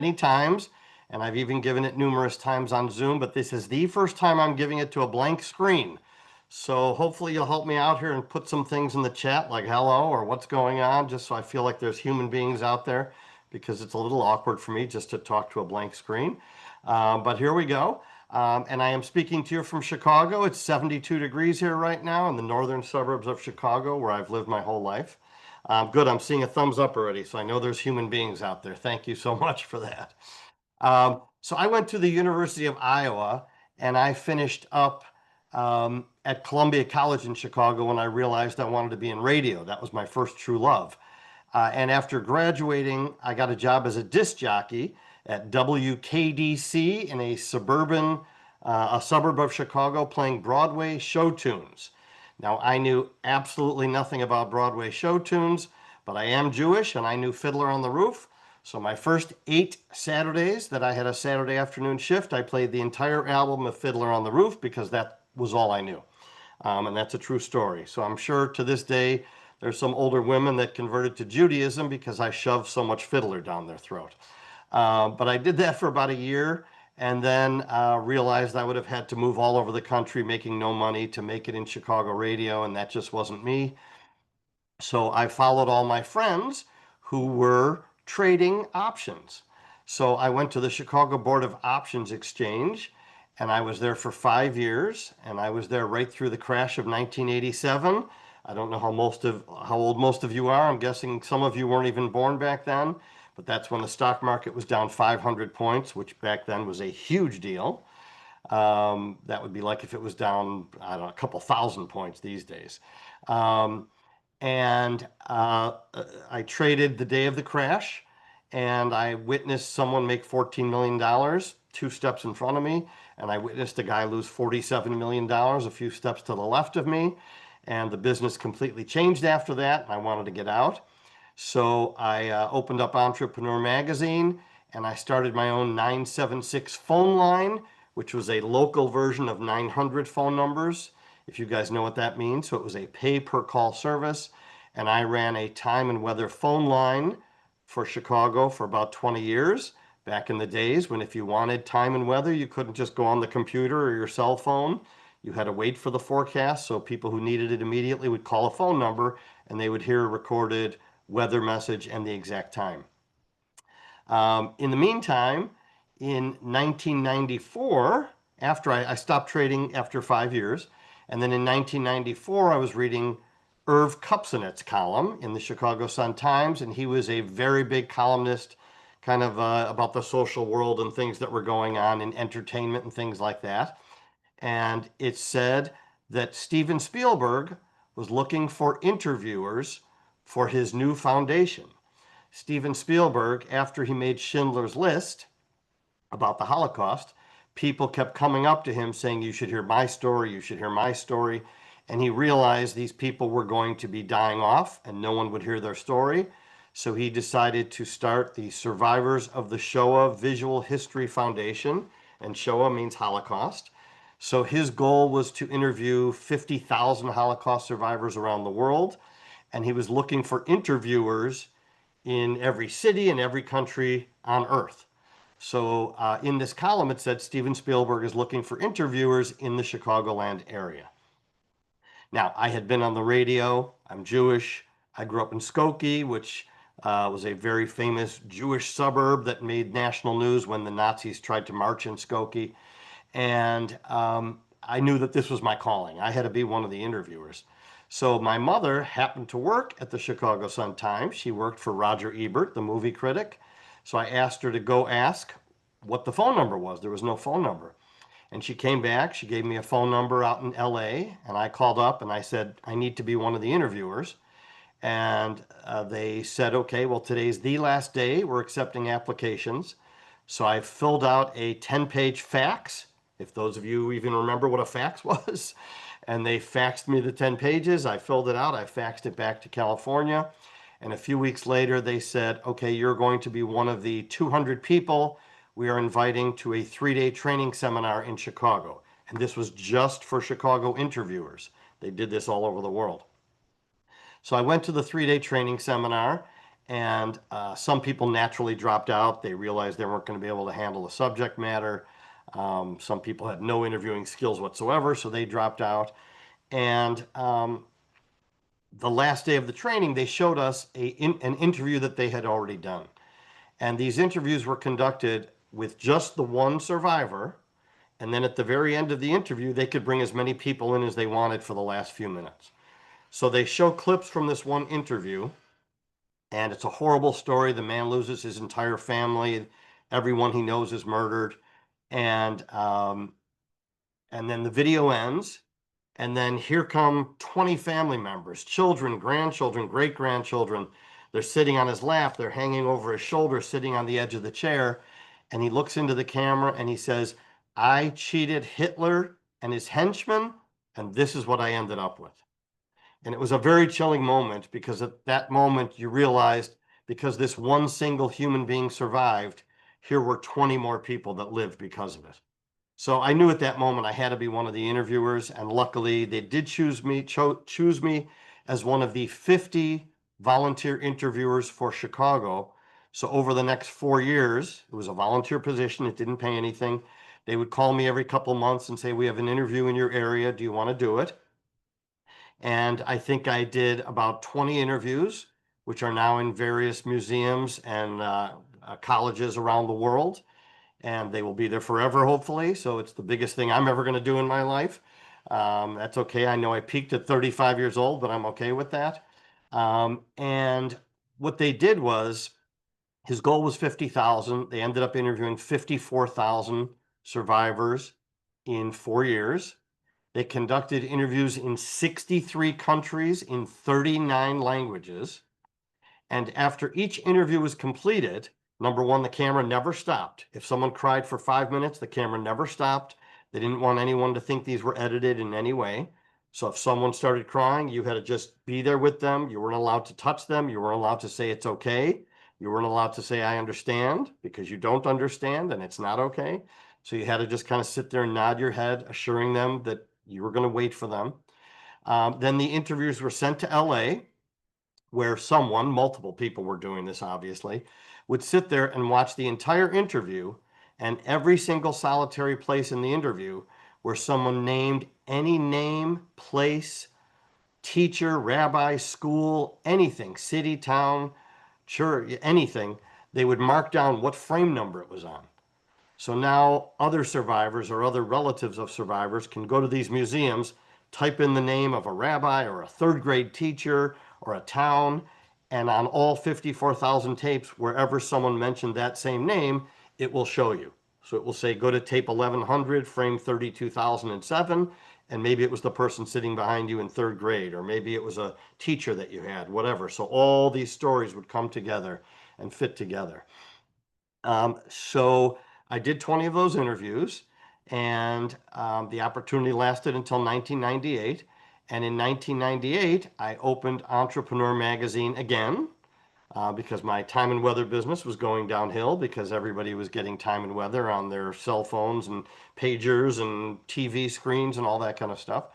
many times, and I've even given it numerous times on Zoom, but this is the first time I'm giving it to a blank screen. So hopefully you'll help me out here and put some things in the chat like hello or what's going on, just so I feel like there's human beings out there, because it's a little awkward for me just to talk to a blank screen. But here we go. And I am speaking to you from Chicago. It's 72 degrees here right now in the northern suburbs of Chicago, where I've lived my whole life. Good, I'm seeing a thumbs up already, so I know there's human beings out there. Thank you so much for that. So I went to the University of Iowa, and I finished up at Columbia College in Chicago when I realized I wanted to be in radio. That was my first true love. And after graduating, I got a job as a disc jockey at WKDC in a suburb of Chicago, playing Broadway show tunes. Now, I knew absolutely nothing about Broadway show tunes, but I am Jewish and I knew Fiddler on the Roof. So my first 8 Saturdays that I had a Saturday afternoon shift, I played the entire album of Fiddler on the Roof because that was all I knew. And that's a true story. So I'm sure to this day, there's some older women that converted to Judaism because I shoved so much Fiddler down their throat. But I did that for about a year, and then realized I would have had to move all over the country making no money to make it in Chicago radio, and that just wasn't me. So I followed all my friends who were trading options. So I went to the Chicago Board of Options Exchange, and I was there for 5 years, and I was there right through the crash of 1987. I don't know how old most of you are. I'm guessing some of you weren't even born back then, but that's when the stock market was down 500 points, which back then was a huge deal. That would be like if it was down, I don't know, a couple thousand points these days. Um, and I traded the day of the crash, and I witnessed someone make $14 million 2 steps in front of me, and I witnessed a guy lose $47 million a few steps to the left of me, and the business completely changed after that, and I wanted to get out. So I opened up Entrepreneur Magazine, and I started my own 976 phone line, which was a local version of 900 phone numbers, if you guys know what that means. So it was a pay-per-call service, and I ran a time and weather phone line for Chicago for about 20 years. Back in the days when if you wanted time and weather, you couldn't just go on the computer or your cell phone. You had to wait for the forecast, so people who needed it immediately would call a phone number, and they would hear a recorded weather message and the exact time. In the meantime, in 1994, after I stopped trading after 5 years, and then in 1994, I was reading Irv Kupcinet's column in the Chicago Sun-Times, and he was a very big columnist, kind of about the social world and things that were going on in entertainment and things like that. And it said that Steven Spielberg was looking for interviewers for his new foundation. Steven Spielberg, after he made Schindler's List about the Holocaust, people kept coming up to him saying, you should hear my story, you should hear my story. And he realized these people were going to be dying off and no one would hear their story. So he decided to start the Survivors of the Shoah Visual History Foundation, and Shoah means Holocaust. So his goal was to interview 50,000 Holocaust survivors around the world, and he was looking for interviewers in every city and every country on Earth. So in this column, it said Steven Spielberg is looking for interviewers in the Chicagoland area. Now, I had been on the radio. I'm Jewish. I grew up in Skokie, which was a very famous Jewish suburb that made national news when the Nazis tried to march in Skokie. And I knew that this was my calling. I had to be one of the interviewers. So my mother happened to work at the Chicago Sun-Times. She worked for Roger Ebert, the movie critic. So I asked her to go ask what the phone number was. There was no phone number. And she came back. She gave me a phone number out in LA. And I called up and I said, I need to be one of the interviewers. And they said, okay, well, today's the last day. We're accepting applications. So I filled out a 10-page fax, if those of you even remember what a fax was. And they faxed me the 10 pages. I filled it out. I faxed it back to California. And a few weeks later, they said, okay, you're going to be one of the 200 people we are inviting to a 3-day training seminar in Chicago. And this was just for Chicago interviewers. They did this all over the world. So I went to the 3-day training seminar, And some people naturally dropped out. They realized they weren't going to be able to handle the subject matter. Some people had no interviewing skills whatsoever, so they dropped out. And the last day of the training, they showed us an interview that they had already done. And these interviews were conducted with just the one survivor. And then at the very end of the interview, they could bring as many people in as they wanted for the last few minutes. So they show clips from this one interview, and it's a horrible story. The man loses his entire family. Everyone he knows is murdered. And and then the video ends, and then here come 20 family members, children, grandchildren, great grandchildren. They're sitting on his lap, they're hanging over his shoulder, sitting on the edge of the chair. And he looks into the camera and he says, I cheated Hitler and his henchmen, and this is what I ended up with. And it was a very chilling moment, because at that moment you realized, because this one single human being survived, here were 20 more people that lived because of it. So I knew at that moment I had to be one of the interviewers, and luckily they did choose me as one of the 50 volunteer interviewers for Chicago. So over the next 4 years, it was a volunteer position. It didn't pay anything. They would call me every couple of months and say, we have an interview in your area. Do you want to do it? And I think I did about 20 interviews, which are now in various museums and colleges around the world, and they will be there forever, hopefully. So it's the biggest thing I'm ever going to do in my life. That's okay. I know I peaked at 35 years old, but I'm okay with that. And what they did was, his goal was 50,000. They ended up interviewing 54,000 survivors in 4 years. They conducted interviews in 63 countries in 39 languages. And after each interview was completed, number one, the camera never stopped. If someone cried for 5 minutes, the camera never stopped. They didn't want anyone to think these were edited in any way. So if someone started crying, you had to just be there with them. You weren't allowed to touch them. You weren't allowed to say it's okay. You weren't allowed to say I understand, because you don't understand and it's not okay. So you had to just kind of sit there and nod your head, assuring them that you were going to wait for them. Then the interviews were sent to LA, where someone, multiple people were doing this obviously, would sit there and watch the entire interview, and every single solitary place in the interview where someone named any name, place, teacher, rabbi, school, anything, city, town, church, anything, they would mark down what frame number it was on. So now other survivors or other relatives of survivors can go to these museums, type in the name of a rabbi or a third grade teacher or a town, and on all 54,000 tapes, wherever someone mentioned that same name, it will show you. So it will say, go to tape 1100, frame 32,007, and maybe it was the person sitting behind you in third grade, or maybe it was a teacher that you had, whatever. So all these stories would come together and fit together. So I did 20 of those interviews, and the opportunity lasted until 1998. And in 1998, I opened Entrepreneur Magazine again, because my time and weather business was going downhill, because everybody was getting time and weather on their cell phones and pagers and TV screens and all that kind of stuff.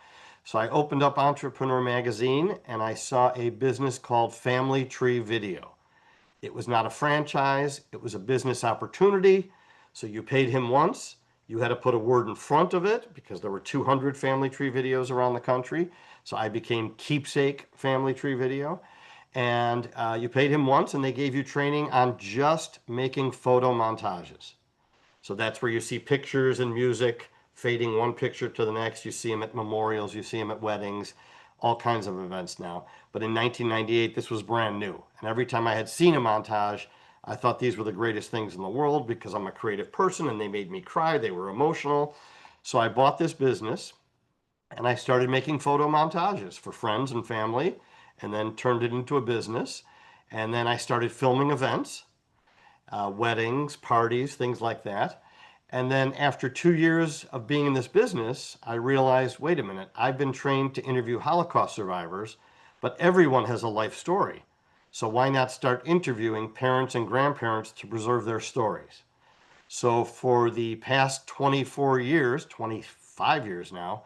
So I opened up Entrepreneur Magazine, and I saw a business called Family Tree Video. It was not a franchise, it was a business opportunity. So you paid him once, you had to put a word in front of it, because there were 200 family tree videos around the country. So I became Keepsake Family Tree Video. And you paid him once, and they gave you training on just making photo montages. So that's where you see pictures and music fading one picture to the next. You see them at memorials, you see them at weddings, all kinds of events now. But in 1998, this was brand new. And every time I had seen a montage, I thought these were the greatest things in the world, because I'm a creative person and they made me cry. They were emotional. So I bought this business and I started making photo montages for friends and family, and then turned it into a business. And then I started filming events, weddings, parties, things like that. And then after 2 years of being in this business, I realized, wait a minute, I've been trained to interview Holocaust survivors, but everyone has a life story. So why not start interviewing parents and grandparents to preserve their stories? So for the past 24 years, 25 years now,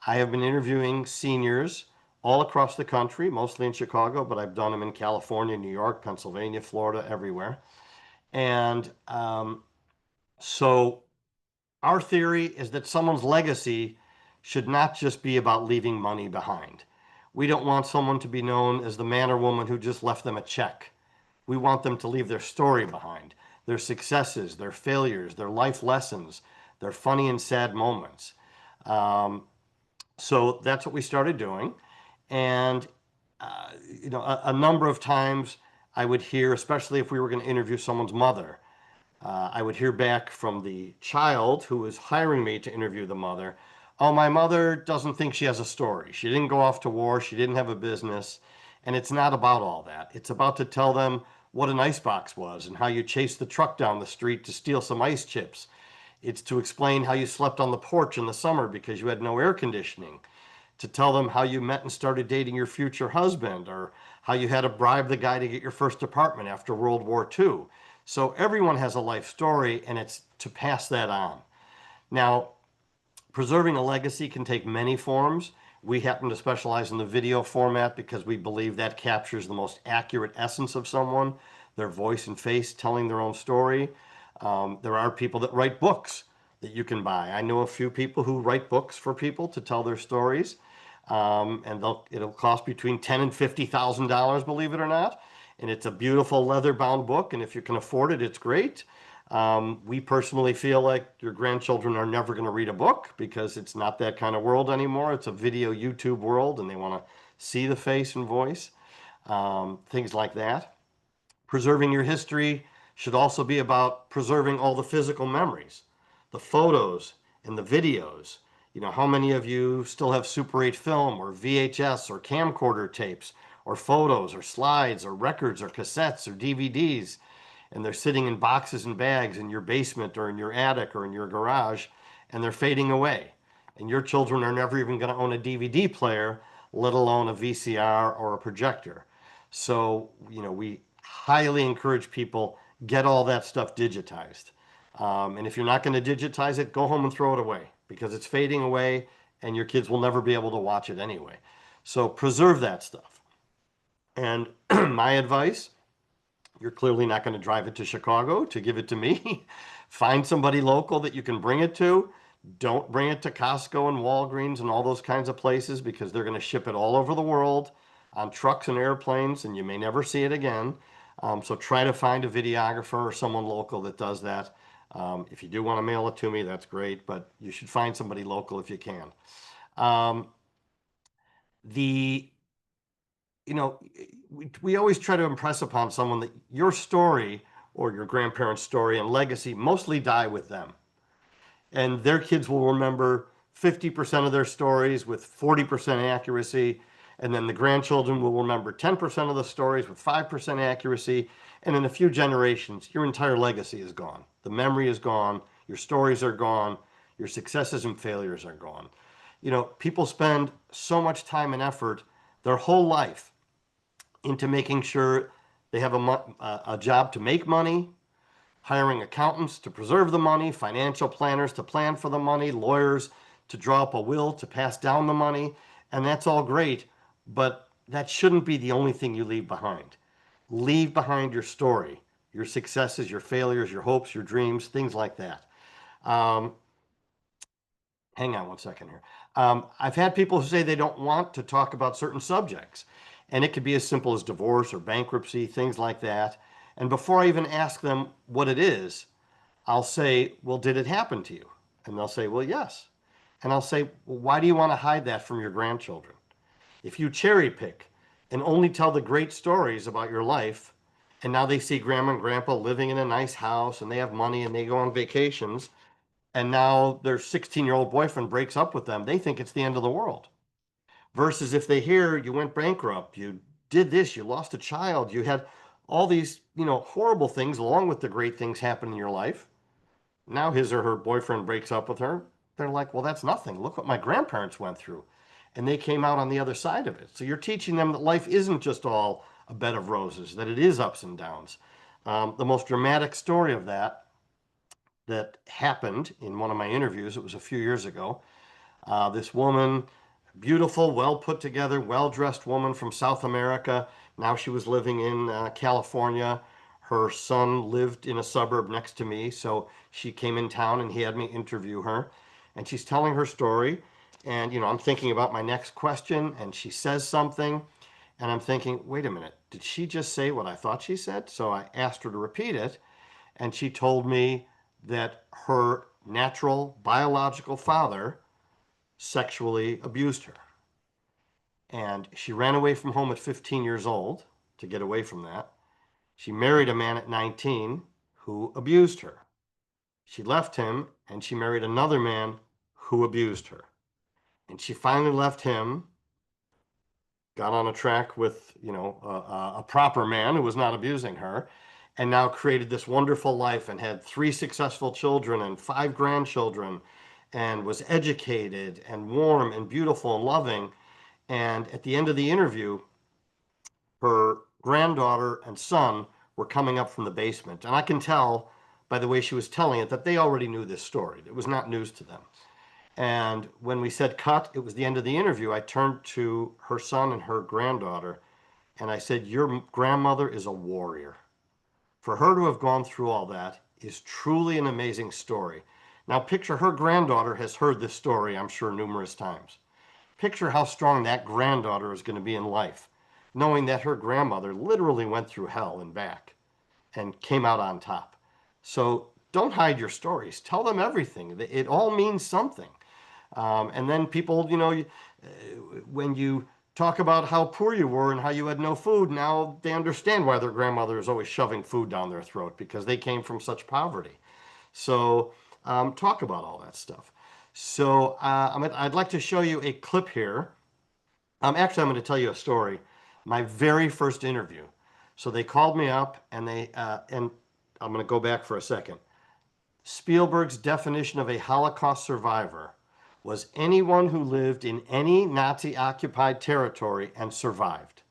I have been interviewing seniors all across the country, mostly in Chicago, but I've done them in California, New York, Pennsylvania, Florida, everywhere. And so our theory is that someone's legacy should not just be about leaving money behind. We don't want someone to be known as the man or woman who just left them a check. We want them to leave their story behind, their successes, their failures, their life lessons, their funny and sad moments. Um, so that's what we started doing. And, a number of times I would hear, especially if we were going to interview someone's mother, I would hear back from the child who was hiring me to interview the mother. Oh, my mother doesn't think she has a story. She didn't go off to war. She didn't have a business. And it's not about all that. It's about to tell them what an icebox was and how you chased the truck down the street to steal some ice chips. It's to explain how you slept on the porch in the summer because you had no air conditioning, to tell them how you met and started dating your future husband, or how you had to bribe the guy to get your first apartment after World War II. So everyone has a life story, and it's to pass that on. Now, preserving a legacy can take many forms. We happen to specialize in the video format because we believe that captures the most accurate essence of someone, their voice and face telling their own story. There are people that write books that you can buy. I know a few people who write books for people to tell their stories, and it'll cost between $10,000 and $50,000, believe it or not. And it's a beautiful leather-bound book, and if you can afford it, it's great. We personally feel like your grandchildren are never going to read a book because it's not that kind of world anymore. It's a video YouTube world, and they want to see the face and voice, things like that. Preserving your history should also be about preserving all the physical memories, the photos and the videos. How many of you still have Super 8 film or VHS or camcorder tapes or photos or slides or records or cassettes or DVDs? And they're sitting in boxes and bags in your basement or in your attic or in your garage, and they're fading away. And your children are never even going to own a DVD player, let alone a VCR or a projector. So, we highly encourage people get all that stuff digitized. And if you're not going to digitize it, go home and throw it away because it's fading away and your kids will never be able to watch it anyway. So preserve that stuff. And my advice, you're clearly not going to drive it to Chicago to give it to me. Find somebody local that you can bring it to. Don't bring it to Costco and Walgreens and all those kinds of places because they're going to ship it all over the world on trucks and airplanes, and you may never see it again. So try to find a videographer or someone local that does that. If you do want to mail it to me, that's great, but you should find somebody local if you can. Um, the we always try to impress upon someone that your story or your grandparents' story and legacy mostly die with them. And their kids will remember 50% of their stories with 40% accuracy. And then the grandchildren will remember 10% of the stories with 5% accuracy. And in a few generations, your entire legacy is gone. The memory is gone. Your stories are gone. Your successes and failures are gone. People spend so much time and effort their whole life into making sure they have a job to make money, hiring accountants to preserve the money, financial planners to plan for the money, lawyers to draw up a will to pass down the money. And that's all great, but that shouldn't be the only thing you leave behind. Leave behind your story, your successes, your failures, your hopes, your dreams, things like that. Um, Hang on one second here. I've had people who say they don't want to talk about certain subjects, and it could be as simple as divorce or bankruptcy, things like that. And before I even ask them what it is, I'll say, well, did it happen to you? And they'll say, well, yes. And I'll say, well, why do you want to hide that from your grandchildren? If you cherry pick and only tell the great stories about your life, and now they see grandma and grandpa living in a nice house and they have money and they go on vacations, and now their 16-year-old boyfriend breaks up with them, they think it's the end of the world. Versus if they hear you went bankrupt, you did this, you lost a child, you had all these, horrible things along with the great things happen in your life. Now his or her boyfriend breaks up with her. They're like, well, that's nothing. Look what my grandparents went through. And they came out on the other side of it. So you're teaching them that life isn't just all a bed of roses, that it is ups and downs. The most dramatic story of that happened in one of my interviews, it was a few years ago. This woman beautiful, well put together, well dressed woman from South America. Now she was living in California. Her son lived in a suburb next to me, so she came in town and he had me interview her. And she's telling her story. And, I'm thinking about my next question, and she says something. And I'm thinking, wait a minute, did she just say what I thought she said? So I asked her to repeat it. And she told me that her natural biological father sexually abused her. And she ran away from home at 15 years old to get away from that. She married a man at 19 who abused her. She left him and she married another man who abused her. And she finally left him, got on a track with, a proper man who was not abusing her, and now created this wonderful life and had 3 successful children and 5 grandchildren and was educated and warm and beautiful and loving. And at the end of the interview, her granddaughter and son were coming up from the basement. And I can tell by the way she was telling it that they already knew this story. It was not news to them. And when we said cut, it was the end of the interview. I turned to her son and her granddaughter and I said, your grandmother is a warrior. For her to have gone through all that is truly an amazing story. Now, picture her granddaughter has heard this story, I'm sure, numerous times. Picture how strong that granddaughter is going to be in life, knowing that her grandmother literally went through hell and back and came out on top. So don't hide your stories. Tell them everything. It all means something. And then people, when you talk about how poor you were and how you had no food, now they understand why their grandmother is always shoving food down their throat because they came from such poverty. So talk about all that stuff. So I'd like to show you a clip here. Actually, I'm going to tell you a story. My very first interview. So they called me up and I'm going to go back for a second. Spielberg's definition of a Holocaust survivor was anyone who lived in any Nazi-occupied territory and survived.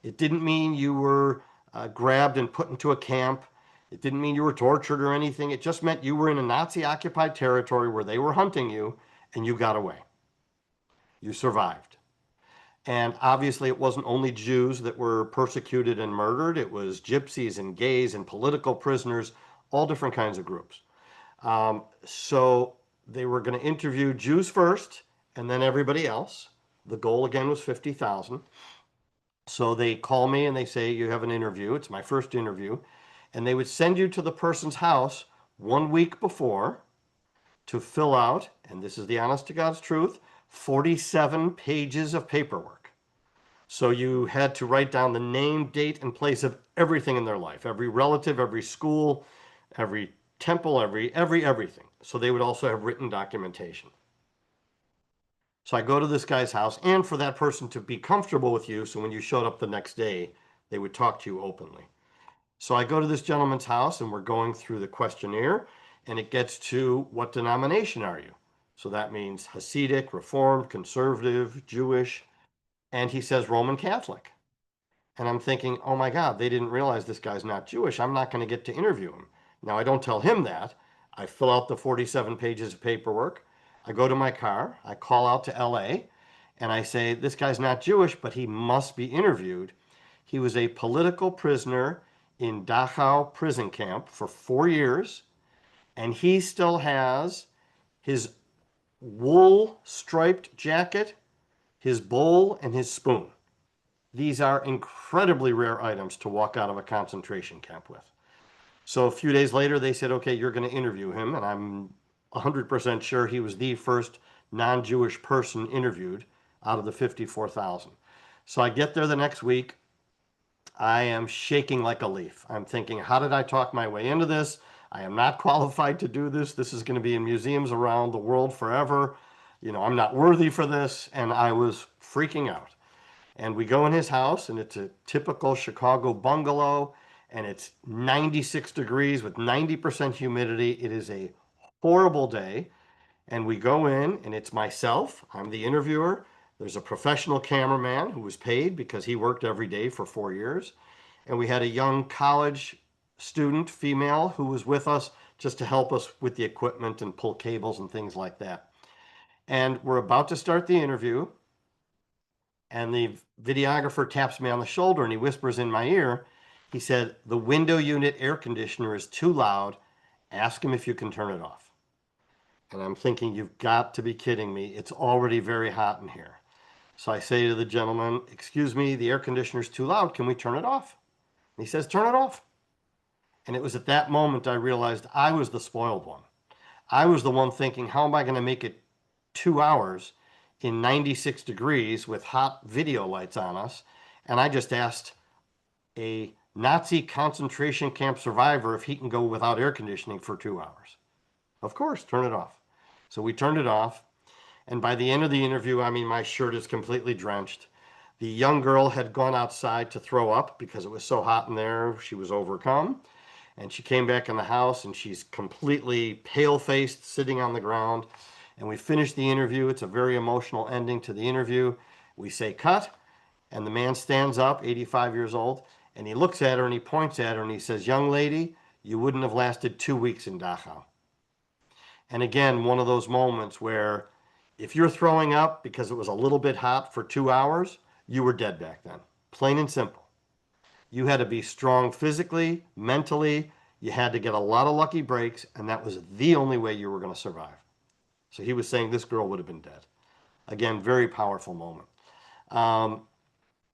It didn't mean you were grabbed and put into a camp. It didn't mean you were tortured or anything. It just meant you were in a Nazi-occupied territory where they were hunting you and you got away. You survived. And obviously, it wasn't only Jews that were persecuted and murdered. It was gypsies and gays and political prisoners, all different kinds of groups. So they were going to interview Jews first and then everybody else. The goal again was 50,000. So they call me and they say, you have an interview. It's my first interview. And they would send you to the person's house 1 week before to fill out, and this is the honest to God's truth, 47 pages of paperwork. So you had to write down the name, date, and place of everything in their life, every relative, every school, every temple, everything. So they would also have written documentation. So I go to this guy's house, and for that person to be comfortable with you, so when you showed up the next day, they would talk to you openly. So I go to this gentleman's house, and we're going through the questionnaire, and it gets to what denomination are you? So that means Hasidic, Reformed, Conservative, Jewish, and he says Roman Catholic. And I'm thinking, oh my God, they didn't realize this guy's not Jewish. I'm not going to get to interview him. Now, I don't tell him that. I fill out the 47 pages of paperwork. I go to my car. I call out to LA and I say, this guy's not Jewish, but he must be interviewed. He was a political prisoner in Dachau prison camp for 4 years, and he still has his wool striped jacket, his bowl, and his spoon. These are incredibly rare items to walk out of a concentration camp with. So a few days later, they said, okay, you're going to interview him. And I'm 100% sure he was the first non-Jewish person interviewed out of the 54,000. So I get there the next week. I am shaking like a leaf. I'm thinking, how did I talk my way into this? I am not qualified to do this. This is going to be in museums around the world forever. I'm not worthy for this. And I was freaking out. And we go in his house, and it's a typical Chicago bungalow, and it's 96 degrees with 90% humidity. It is a horrible day. And we go in, and it's myself. I'm the interviewer. There's a professional cameraman who was paid because he worked every day for 4 years. And we had a young college student, female, who was with us just to help us with the equipment and pull cables and things like that. And we're about to start the interview. And the videographer taps me on the shoulder and he whispers in my ear, he said, "The window unit air conditioner is too loud. Ask him if you can turn it off." And I'm thinking, you've got to be kidding me. It's already very hot in here. So I say to the gentleman, "Excuse me, the air conditioner's too loud. Can we turn it off?" And he says, "Turn it off." And it was at that moment I realized I was the spoiled one. I was the one thinking, how am I going to make it 2 hours in 96 degrees with hot video lights on us? And I just asked a Nazi concentration camp survivor if he can go without air conditioning for 2 hours. Of course, turn it off. So we turned it off. And by the end of the interview, I mean, my shirt is completely drenched. The young girl had gone outside to throw up because it was so hot in there. She was overcome. And she came back in the house and she's completely pale faced, sitting on the ground. And we finished the interview. It's a very emotional ending to the interview. We say cut, and the man stands up, 85 years old, and he looks at her and he points at her and he says, "Young lady, you wouldn't have lasted 2 weeks in Dachau." And again, one of those moments where if you're throwing up because it was a little bit hot for 2 hours, you were dead back then. Plain and simple. You had to be strong physically, mentally. You had to get a lot of lucky breaks, and that was the only way you were going to survive. So he was saying this girl would have been dead. Again, very powerful moment. Um,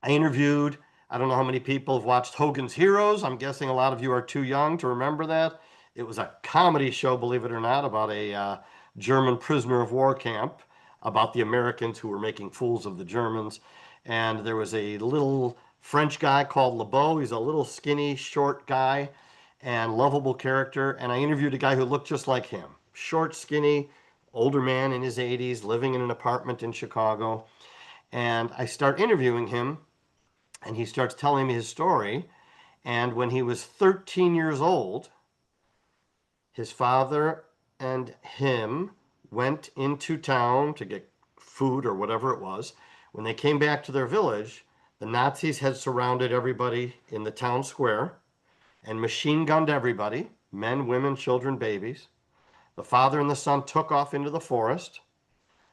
I interviewed, I don't know how many people have watched Hogan's Heroes. I'm guessing a lot of you are too young to remember that. It was a comedy show, believe it or not, about a German prisoner of war camp, about the Americans who were making fools of the Germans. And there was a little French guy called LeBeau. He's a little skinny, short guy and lovable character. And I interviewed a guy who looked just like him. Short, skinny, older man in his 80s, living in an apartment in Chicago. And I start interviewing him, and he starts telling me his story. And when he was 13 years old, his father and him went into town to get food or whatever it was. When they came back to their village, the Nazis had surrounded everybody in the town square and machine gunned everybody, men, women, children, babies. The father and the son took off into the forest.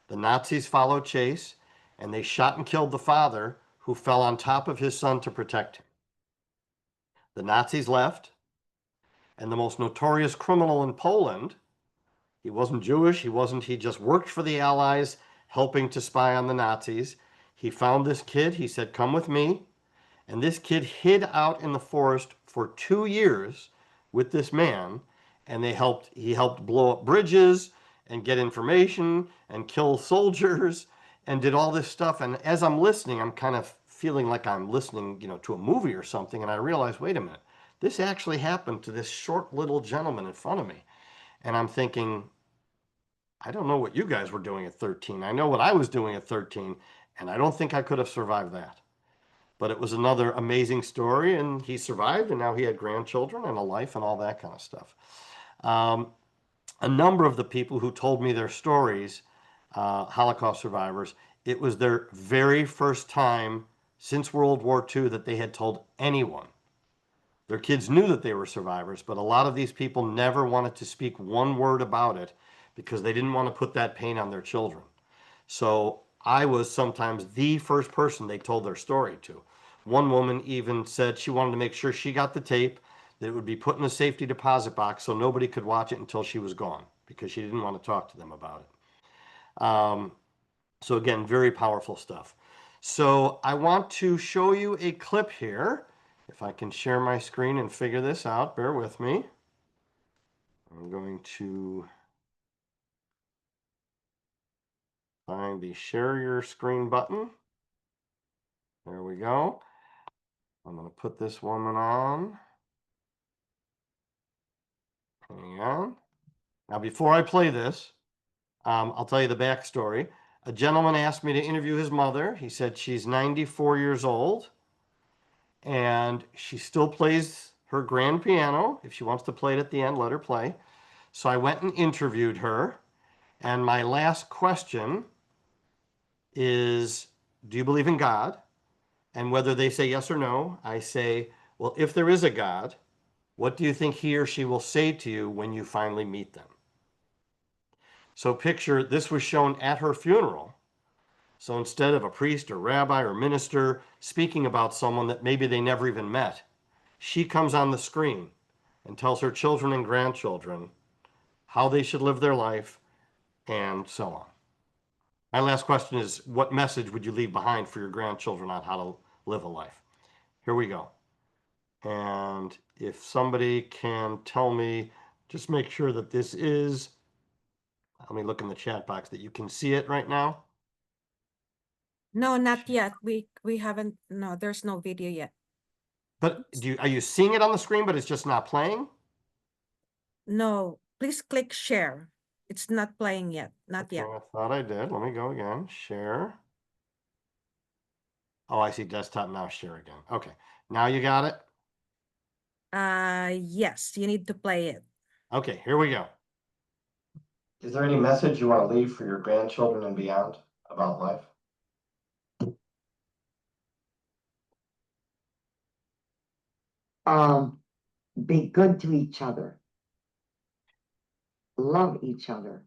The Nazis followed chase, and they shot and killed the father, who fell on top of his son to protect him. The Nazis left, and the most notorious criminal in Poland, he wasn't Jewish, he just worked for the Allies, helping to spy on the Nazis. He found this kid, he said, "Come with me." And this kid hid out in the forest for 2 years with this man, and he helped blow up bridges and get information and kill soldiers and did all this stuff. And as I'm listening, I'm kind of feeling like I'm listening, to a movie or something. And I realize, wait a minute, this actually happened to this short little gentleman in front of me. And I'm thinking, I don't know what you guys were doing at 13. I know what I was doing at 13, and I don't think I could have survived that. But it was another amazing story, and he survived, and now he had grandchildren and a life and all that kind of stuff. Um, a number of the people who told me their stories, Holocaust survivors, it was their very first time since World War II that they had told anyone. Their kids knew that they were survivors, but a lot of these people never wanted to speak one word about it because they didn't want to put that pain on their children. So I was sometimes the first person they told their story to. One woman even said she wanted to make sure she got the tape, that it would be put in a safety deposit box so nobody could watch it until she was gone because she didn't want to talk to them about it. So again, very powerful stuff. So I want to show you a clip here. If I can share my screen and figure this out, bear with me. I'm going to find the share your screen button. There we go. I'm going to put this woman on. Hang on. Now, before I play this, I'll tell you the backstory. A gentleman asked me to interview his mother. He said she's 94 years old and she still plays her grand piano. If she wants to play it at the end, let her play. So I went and interviewed her. And my last question is, do you believe in God? And whether they say yes or no, I say, well, if there is a God, what do you think he or she will say to you when you finally meet them? So picture, this was shown at her funeral. So instead of a priest or rabbi or minister speaking about someone that maybe they never even met, she comes on the screen and tells her children and grandchildren how they should live their life and so on. My last question is, what message would you leave behind for your grandchildren on how to live a life? Here we go. And if somebody can tell me, just make sure that this is, let me look in the chat box, that you can see it right now. No, not yet. We haven't. No, there's no video yet. But are you seeing it on the screen, but it's just not playing? No, please click share. It's not playing yet. Not Okay, yet. I thought I did. Let me go again. Share. Oh, I see desktop now. Share again. Okay, now you got it. Yes, you need to play it. Okay, here we go. Is there any message you want to leave for your grandchildren and beyond about life? Be good to each other. Love each other.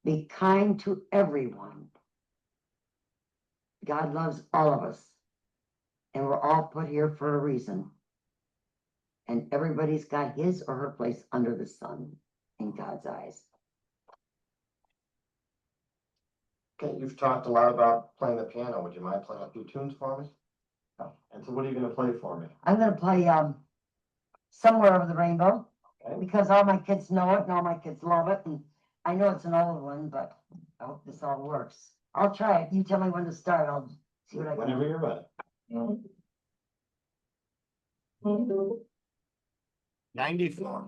Be kind to everyone. God loves all of us, and we're all put here for a reason. And everybody's got his or her place under the sun in God's eyes. Okay, you've talked a lot about playing the piano. Would you mind playing a few tunes for me? Oh, and so what are you going to play for me? I'm going to play Somewhere Over the Rainbow, Okay. because all my kids know it and all my kids love it. And I know it's an old one, but I hope this all works. I'll try it. You tell me when to start. I'll see what I can Whenever you're ready. 94.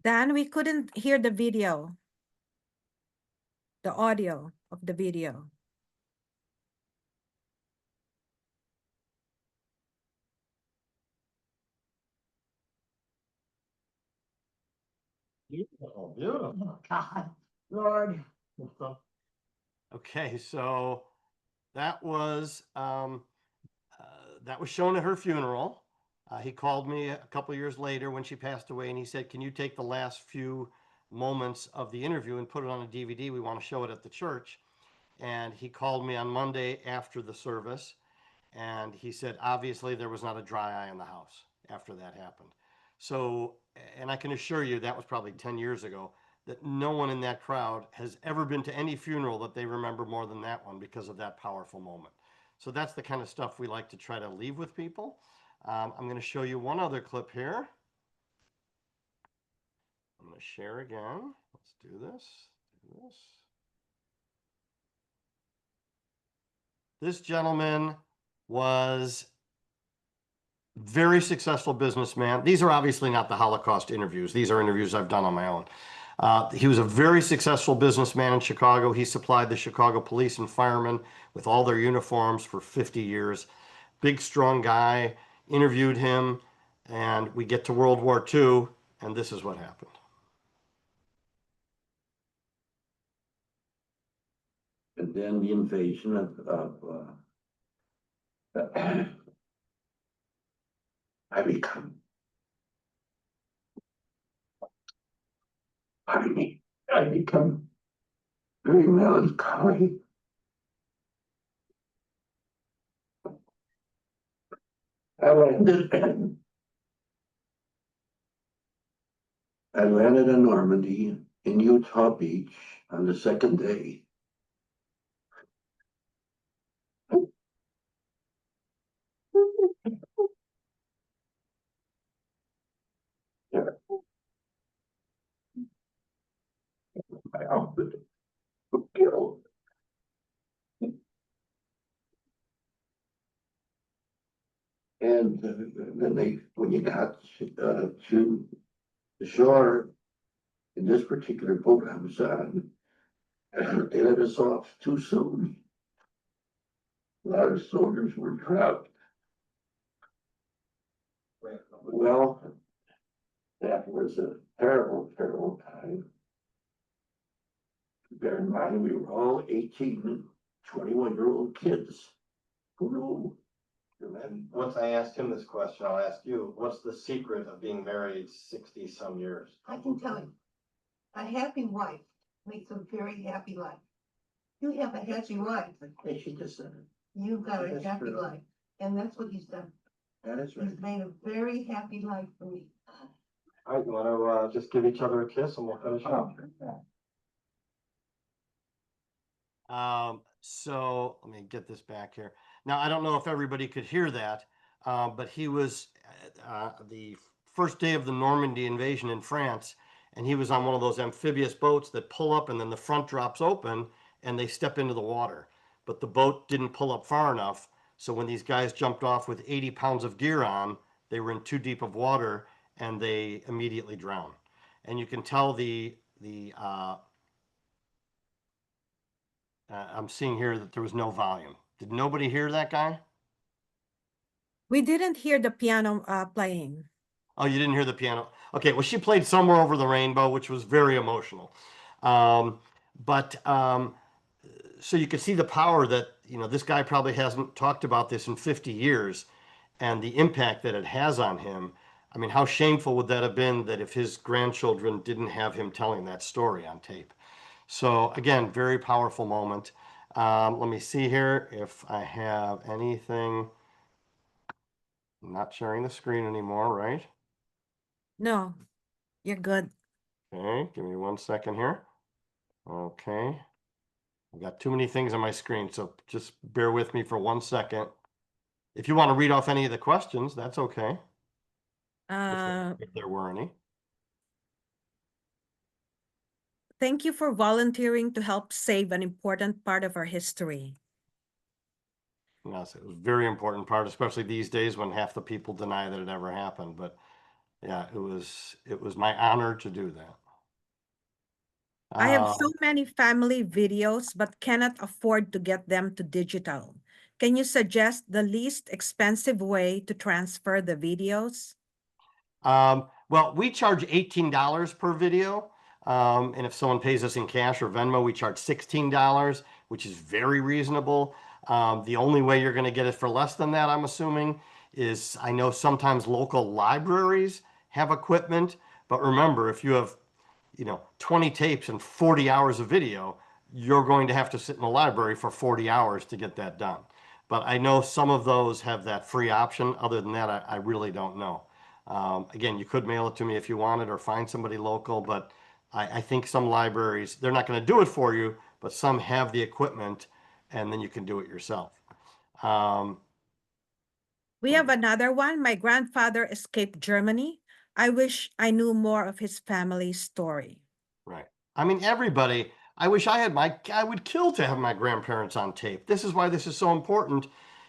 Dan, we couldn't hear the video. The audio of the video. Beautiful, beautiful. Oh, God, Lord. Okay, so that was shown at her funeral. He called me a couple years later when she passed away, and he said, "Can you take the last few moments of the interview and put it on a DVD? We want to show it at the church." And he called me on Monday after the service, and he said, obviously, there was not a dry eye in the house after that happened. So, and I can assure you that was probably 10 years ago, that no one in that crowd has ever been to any funeral that they remember more than that one because of that powerful moment. So that's the kind of stuff we like to try to leave with people. I'm going to show you one other clip here. I'm going to share again. Let's do this. This gentleman was very successful businessman. These are obviously not the Holocaust interviews. These are interviews I've done on my own. He was a very successful businessman in Chicago. He supplied the Chicago police and firemen with all their uniforms for 50 years. Big, strong guy. Interviewed him, and we get to World War II, and this is what happened. And then the invasion I become I become very melancholy. I landed in Normandy in Utah Beach on the second day. My outfit was killed. And then when you got to the shore, In this particular boat I was on, they let us off too soon. A lot of soldiers were trapped. Well, that was a terrible, terrible time. Bear in mind, we were all 18, 21-year-old kids. Who knew? And once I asked him this question, I'll ask you, what's the secret of being married 60 some years? I can tell you, a happy wife makes a very happy life. You have a happy wife, Hey, she just said it. you've got a That's happy true. life, and that's what he's done. That is right. He's made a very happy life for me. All right, you want to just give each other a kiss and we'll finish up? So let me get this back here. Now, I don't know if everybody could hear that, but he was the first day of the Normandy invasion in France, and he was on one of those amphibious boats that pull up and then the front drops open and they step into the water. But the boat didn't pull up far enough. So when these guys jumped off with 80 pounds of gear on, they were in too deep of water and they immediately drowned. And you can tell I'm seeing here that there was no volume. Did nobody hear that guy? We didn't hear the piano playing. Oh, you didn't hear the piano. Okay, well, she played Somewhere Over the Rainbow, which was very emotional. Um, but so you could see the power that, this guy probably hasn't talked about this in 50 years and the impact that it has on him. I mean, how shameful would that have been that if his grandchildren didn't have him telling that story on tape? So again, very powerful moment. Let me see here if I have anything. I'm not sharing the screen anymore, right? No, you're good. Okay, give me 1 second here. Okay. I've got too many things on my screen, so just bear with me for 1 second. If you want to read off any of the questions, that's okay, Uh, if there were any. Thank you for volunteering to help save an important part of our history. Yes, it was a very important part, especially these days when half the people deny that it ever happened. But yeah, it was my honor to do that. I have so Um, many family videos, but cannot afford to get them to digital. Can you suggest the least expensive way to transfer the videos? Well, we charge $18 per video. And if someone pays us in cash or Venmo, we charge $16, which is very reasonable. The only way you're going to get it for less than that, I'm assuming, is I know sometimes local libraries have equipment, but remember, if you have 20 tapes and 40 hours of video, you're going to have to sit in the library for 40 hours to get that done. But I know some of those have that free option. Other than that, I really don't know. Again, you could mail it to me if you wanted or find somebody local, but I think some libraries, they're not going to do it for you, but some have the equipment and then you can do it yourself. We have another one. My grandfather escaped Germany. I wish I knew more of his family story. Right. I mean, everybody, I wish I would kill to have my grandparents on tape. This is why this is so important.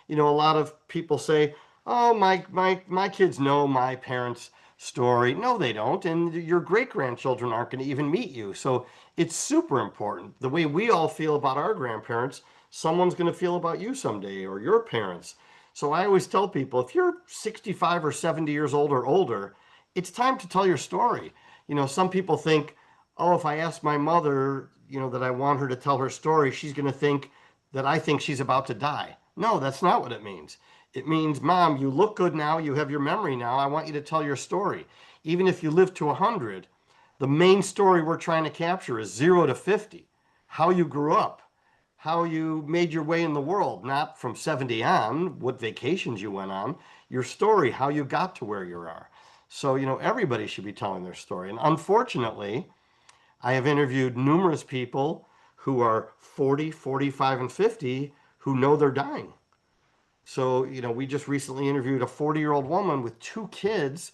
A lot of people say, oh, my kids know my parents' story. No, they don't. And your great grandchildren aren't going to even meet you. So it's super important. The way we all feel about our grandparents, someone's going to feel about you someday or your parents. So I always tell people, if you're 65 or 70 years old or older, it's time to tell your story. Some people think, oh, if I ask my mother, that I want her to tell her story, she's going to think that I think she's about to die. No, that's not what it means. It means, Mom, you look good now. You have your memory now. I want you to tell your story. Even if you live to 100, the main story we're trying to capture is 0 to 50, how you grew up, how you made your way in the world, not from 70 on, what vacations you went on, your story, how you got to where you are. So, everybody should be telling their story. And unfortunately, I have interviewed numerous people who are 40, 45, and 50 who know they're dying. So, we just recently interviewed a 40-year-old woman with 2 kids,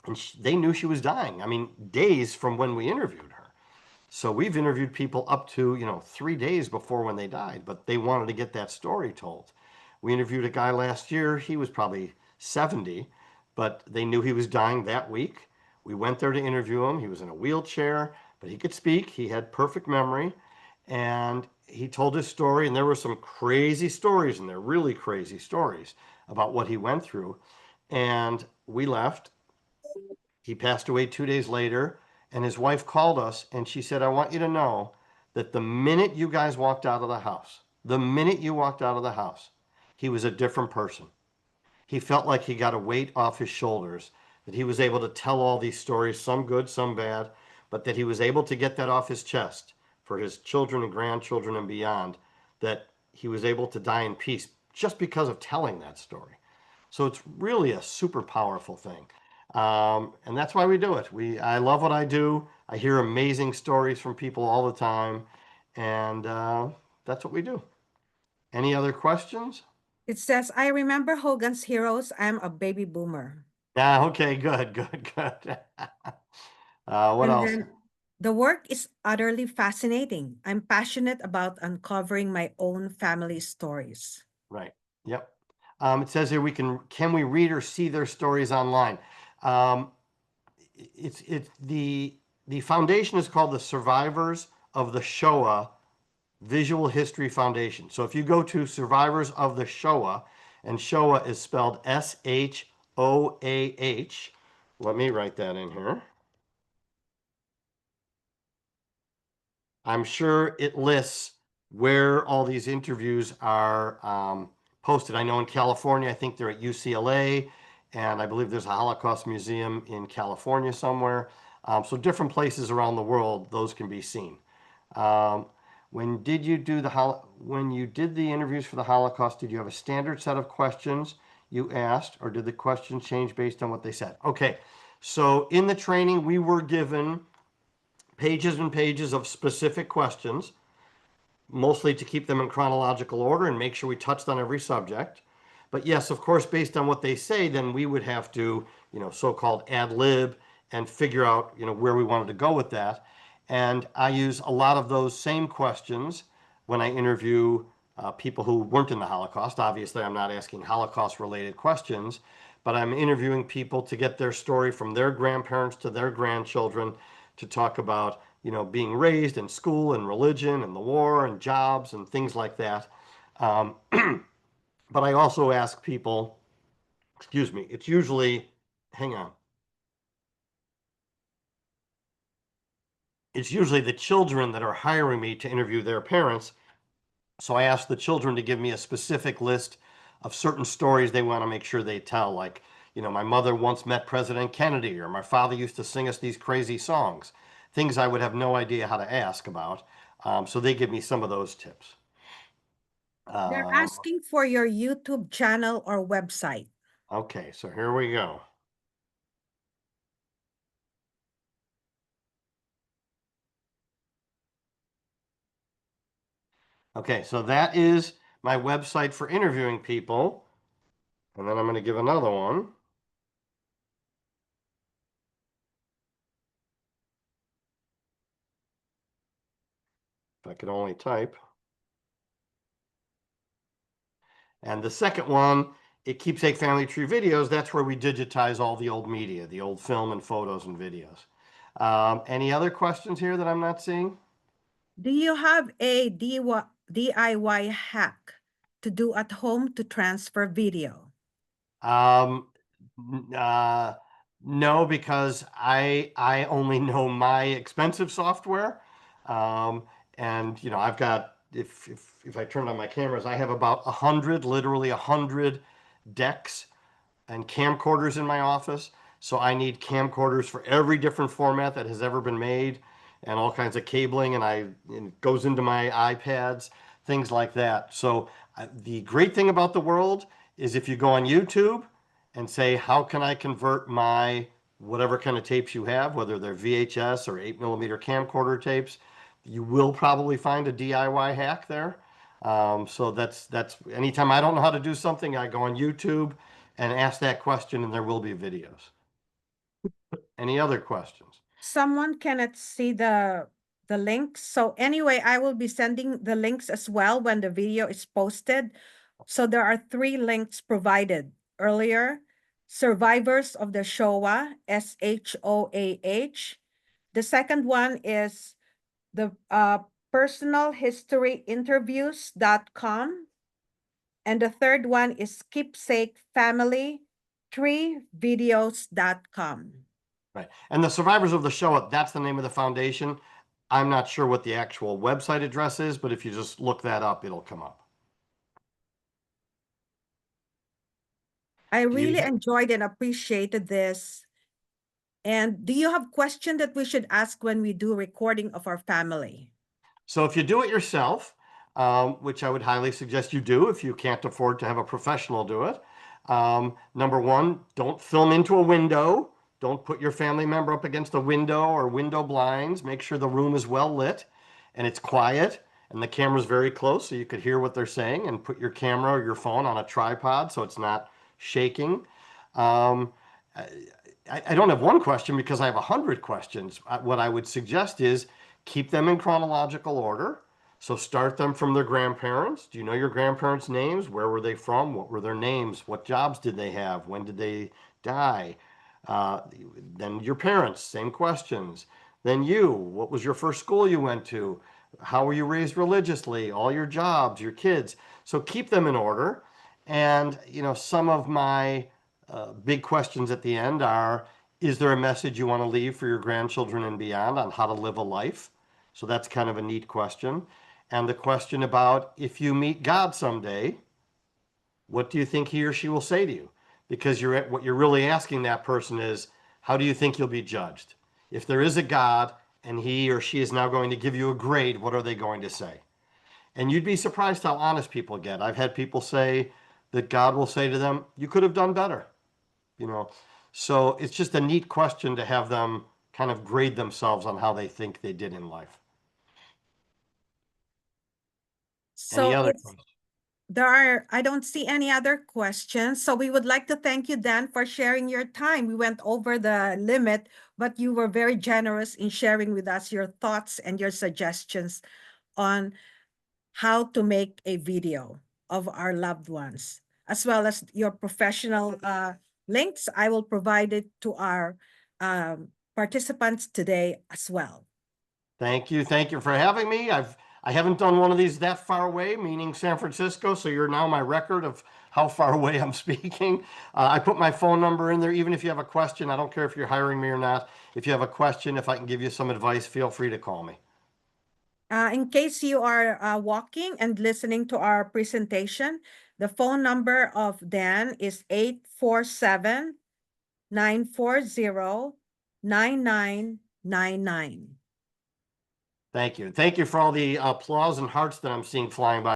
and they knew she was dying. I mean, days from when we interviewed her. So we've interviewed people up to, 3 days before when they died, but they wanted to get that story told. We interviewed a guy last year. He was probably 70, but they knew he was dying that week. We went there to interview him. He was in a wheelchair, but he could speak. He had perfect memory. And he told his story, and there were some crazy stories in there, really crazy stories about what he went through. And we left. He passed away 2 days later, and his wife called us and she said, I want you to know that the minute you guys walked out of the house, the minute you walked out of the house, he was a different person. He felt like he got a weight off his shoulders, that he was able to tell all these stories, some good, some bad, but that he was able to get that off his chest for his children and grandchildren and beyond, that he was able to die in peace just because of telling that story. So it's really a super powerful thing. And that's why we do it. I love what I do. I hear amazing stories from people all the time. And that's what we do. Any other questions? It says, I remember Hogan's Heroes. I'm a baby boomer. Yeah, okay, good, good, good. What And else? then the work is utterly fascinating. I'm passionate about uncovering my own family stories. Right. Yep. It says here can we read or see their stories online? It's the foundation is called the Survivors of the Shoah Visual History Foundation. So if you go to Survivors of the Shoah, and Shoah is spelled Shoah. Let me write that in here. I'm sure it lists where all these interviews are posted. I know in California, I think they're at UCLA, and I believe there's a Holocaust Museum in California somewhere. So different places around the world, those can be seen. When you did the interviews for the Holocaust, did you have a standard set of questions you asked, or did the questions change based on what they said? Okay, so in the training, we were given pages and pages of specific questions, mostly to keep them in chronological order and make sure we touched on every subject. But yes, of course, based on what they say, then we would have to, so-called ad lib and figure out, where we wanted to go with that. And I use a lot of those same questions when I interview people who weren't in the Holocaust. Obviously, I'm not asking Holocaust related questions, but I'm interviewing people to get their story from their grandparents to their grandchildren to talk about, being raised in school and religion and the war and jobs and things like that. But I also ask people, excuse me, it's usually, hang on. It's usually the children that are hiring me to interview their parents. So I ask the children to give me a specific list of certain stories they want to make sure they tell. Like, my mother once met President Kennedy, or my father used to sing us these crazy songs. Things I would have no idea how to ask about. So they give me some of those tips. They're asking for your YouTube channel or website. Okay, so here we go. Okay, so that is my website for interviewing people. And then I'm going to give another one. If I could only type. And the second one, it Keepsake Family Tree Videos. That's where we digitize all the old media, the old film and photos and videos. Any other questions here that I'm not seeing? Do you have a DIY hack to do at home to transfer video? No, because I only know my expensive software. And I've got, if I turn on my cameras, I have about 100, literally 100 decks and camcorders in my office. So I need camcorders for every different format that has ever been made, and all kinds of cabling, and it goes into my iPads, things like that. So the great thing about the world is if you go on YouTube and say, how can I convert my whatever kind of tapes you have, whether they're VHS or 8mm camcorder tapes, you will probably find a DIY hack there. So that's anytime I don't know how to do something, I go on YouTube and ask that question, and there will be videos. Any other questions? Someone cannot see the links. So anyway, I will be sending the links as well when the video is posted. So there are 3 links provided earlier. Survivors of the Shoah, SHOAH. The second one is the personalhistoryinterviews.com. And the third one is keepsake family 3videos.com. Right. And the Survivors of the Shoah, that's the name of the foundation. I'm not sure what the actual website address is, but if you just look that up, it'll come up. I you really ha- enjoyed and appreciated this. And do you have questions that we should ask when we do recording of our family? So if you do it yourself, which I would highly suggest you do if you can't afford to have a professional do it. Number one, don't film into a window. Don't put your family member up against a window or window blinds. Make sure the room is well lit and it's quiet and the camera's very close so you could hear what they're saying, and put your camera or your phone on a tripod so it's not shaking. Um, I don't have one question because I have 100 questions. What I would suggest is keep them in chronological order. So start them from their grandparents. Do you know your grandparents' names? Where were they from? What were their names? What jobs did they have? When did they die? Uh, then your parents, same questions. Then you, what was your first school you went to? How were you raised religiously? All your jobs, your kids. So keep them in order. And, some of my big questions at the end are, is there a message you want to leave for your grandchildren and beyond on how to live a life? So that's kind of a neat question. And the question about, if you meet God someday, what do you think he or she will say to you? Because what you're really asking that person is, how do you think you'll be judged? If there is a God and he or she is now going to give you a grade, what are they going to say? And you'd be surprised how honest people get. I've had people say that God will say to them, you could have done better. So it's just a neat question to have them kind of grade themselves on how they think they did in life. Any So other if questions? I don't see any other questions. So we would like to thank you, Dan, for sharing your time. We went over the limit, but you were very generous in sharing with us your thoughts and your suggestions on how to make a video of our loved ones, as well as your professional links. I will provide it to our participants today as well. Thank you. Thank you for having me. I haven't done one of these that far away, meaning San Francisco. So you're now my record of how far away I'm speaking. I put my phone number in there. Even if you have a question, I don't care if you're hiring me or not. If you have a question, if I can give you some advice, feel free to call me. In case you are walking and listening to our presentation, the phone number of Dan is 847-940-9999. Thank you. Thank you for all the applause and hearts that I'm seeing flying by.